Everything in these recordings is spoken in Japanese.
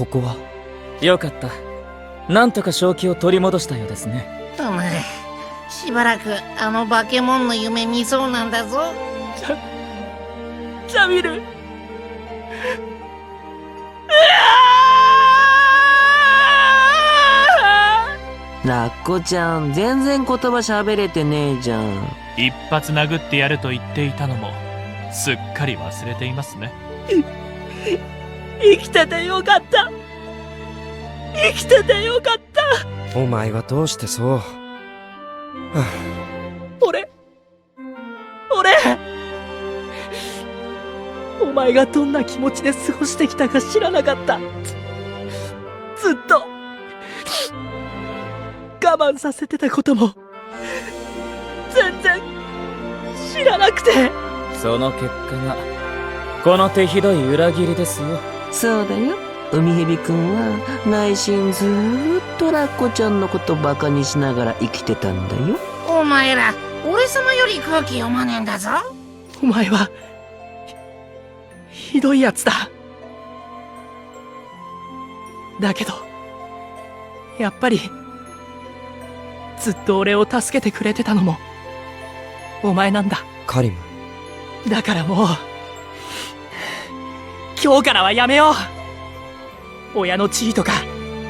ここは。よかった。なんとか正気を取り戻したようですね。しばらくあの化け物の夢見そうなんだぞ。ジャミル。ラッコちゃん、全然言葉喋れてねえじゃん。一発殴ってやると言っていたのもすっかり忘れていますね。生きててよかった。生きててよかった。お前はどうしてそう。俺お前がどんな気持ちで過ごしてきたか知らなかった。ずっと我慢させてたことも全然知らなくて。その結果がこの手ひどい裏切りですよ。そうだよ。海蛇くんは内心ずーっとラッコちゃんのことバカにしながら生きてたんだよ。お前ら俺様より空気読まねえんだぞ。お前はひどいやつだ。だけどやっぱりずっと俺を助けてくれてたのもお前なんだ。カリム。だからもう今日からはやめよう。親の地位とか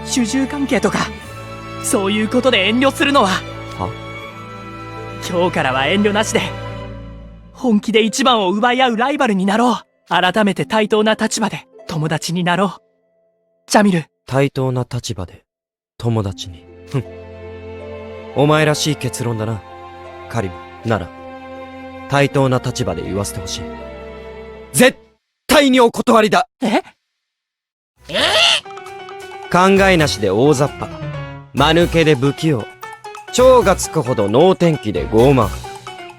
主従関係とかそういうことで遠慮するのは。今日からは遠慮なしで本気で一番を奪い合うライバルになろう。改めて対等な立場で友達になろう。ジャミル。対等な立場で友達に。お前らしい結論だな。カリム。なら対等な立場で言わせてほしい。絶対にお断りだ。考えなしで大雑把、間抜けで不器用、超がつくほど能天気で傲慢、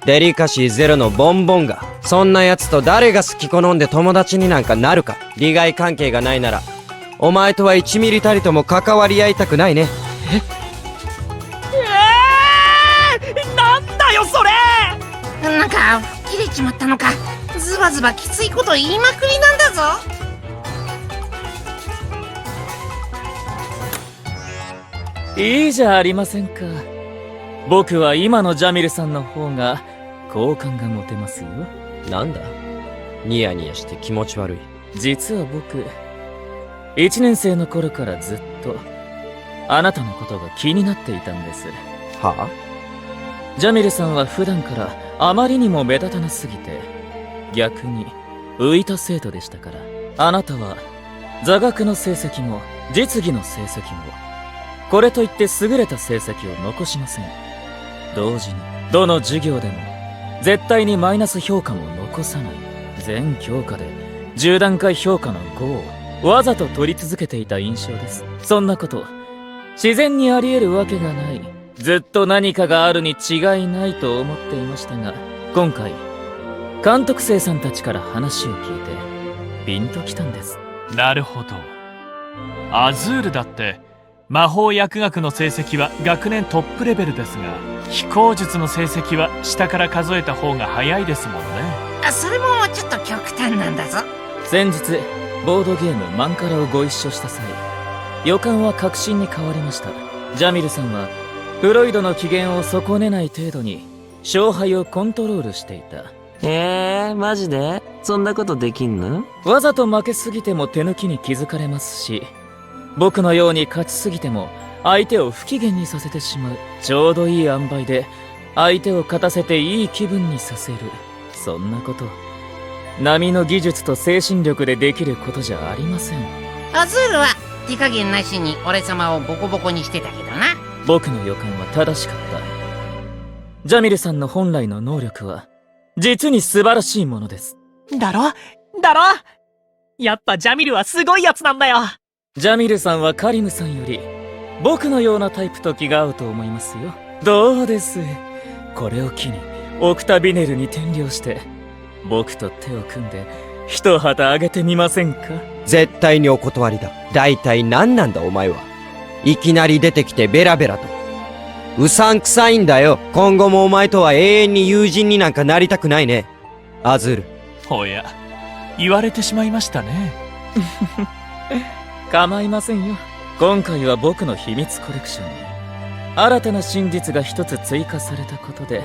デリカシーゼロのボンボンが、そんな奴と誰が好き好んで友達になんかなるか。利害関係がないならお前とは1ミリたりとも関わり合いたくないね。なんだよそれ。なんか吹っ切れちまったのか。ズバズバきついこと言いまくりなんだぞ。いいじゃありませんか。僕は今のジャミルさんの方が好感が持てますよ。なんだニヤニヤして気持ち悪い。実は僕1年生の頃からずっとあなたのことが気になっていたんです。はあ？ジャミルさんは普段からあまりにも目立たなすぎて逆に浮いた生徒でしたから。あなたは座学の成績も実技の成績もこれといって優れた成績を残しません。同時にどの授業でも絶対にマイナス評価も残さない。全教科で10段階評価の5をわざと取り続けていた印象です。そんなこと自然にあり得るわけがない。ずっと何かがあるに違いないと思っていましたが、今回監督生さんたちから話を聞いてピンときたんです。なるほど。アズールだって魔法薬学の成績は学年トップレベルですが、飛行術の成績は下から数えた方が早いですもんね。それもちょっと極端なんだぞ。先日ボードゲームマンカラをご一緒した際、予感は確信に変わりました。ジャミルさんはフロイドの機嫌を損ねない程度に勝敗をコントロールしていた。マジでそんなことできんの？わざと負けすぎても手抜きに気づかれますし、僕のように勝ちすぎても相手を不機嫌にさせてしまう。ちょうどいい塩梅で相手を勝たせていい気分にさせる。そんなこと並の技術と精神力でできることじゃありません。アズールは手加減なしに俺様をボコボコにしてたけどな。僕の予感は正しかった。ジャミルさんの本来の能力は実に素晴らしいものです。だろやっぱジャミルはすごいやつなんだよ。ジャミルさんはカリムさんより僕のようなタイプと気が合うと思いますよ。どうです？これを機にオクタビネルに転寮して僕と手を組んで一旗あげてみませんか？絶対にお断りだ。大体何なんだお前は。いきなり出てきてベラベラと。うさんくさいんだよ。今後もお前とは永遠に友人になんかなりたくないね。アズール。おや、言われてしまいましたね。構いませんよ。今回は僕の秘密コレクションに新たな真実が一つ追加されたことで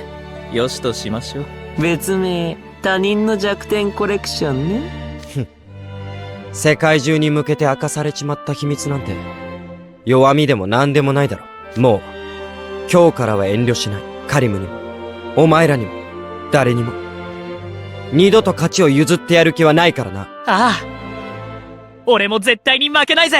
よしとしましょう。別名他人の弱点コレクションね。世界中に向けて明かされちまった秘密なんて弱みでも何でもないだろ。もう今日からは遠慮しない。カリムにもお前らにも誰にも二度と勝ちを譲ってやる気はないからな。ああ、俺も絶対に負けないぜ。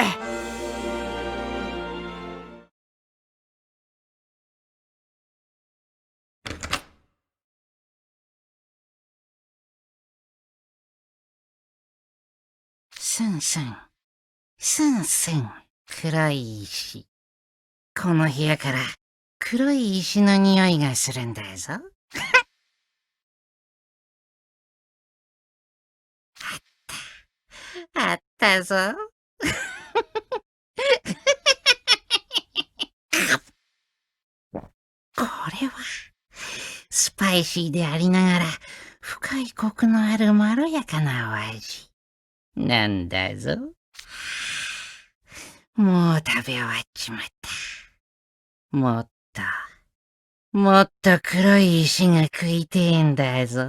スンスン、スンスン、黒い石。この部屋から黒い石の匂いがするんだぞ。あったぞ。これは、スパイシーでありながら、深いコクのあるまろやかなお味。なんだぞ。もう食べ終わっちまった。もっと黒い石が食いてえんだぞ。